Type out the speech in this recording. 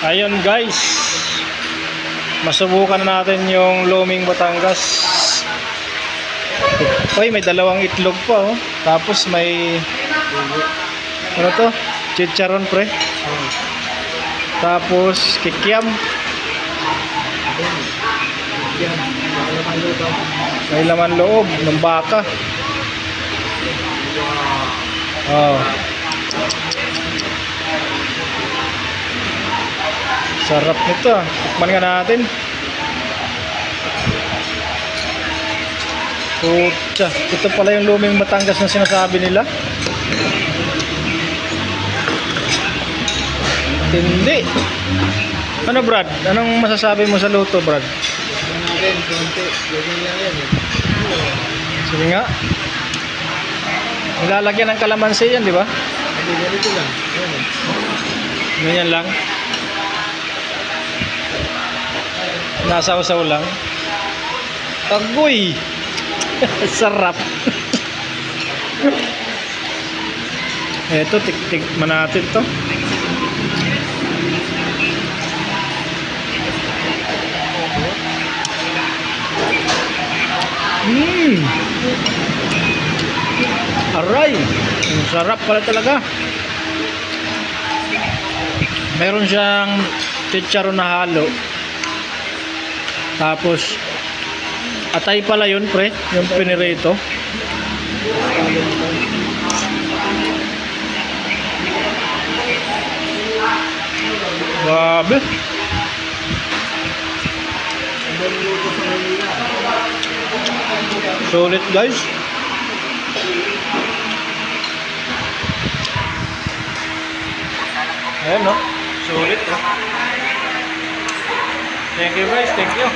Ayun guys, masubukan natin yung luming Batangas. Uy, may dalawang itlog pa oh. Tapos may ano to? Chicharon pre. Tapos kikiam. May laman loob ng baka. Oh. Sarap nito ah. Tikman nga natin. Pucha, ito pala yung luming Batangas na sinasabi nila. Hindi. Ano Brad? Anong masasabi mo sa luto Brad? Sige nga. Nilalagyan ng kalamansi yan, di ba? Ganito lang. Ganyan lang. Nasaw-saw lang. Agoy! Sarap. Eto, tikman natin to. Aray! Ang sarap pala talaga. Meron siyang chicharon na halo. Tapos atay pala yun pre, yung pinirito. Grabe. Sulit guys. Ayan no, sulit no. Thank you guys, thank you.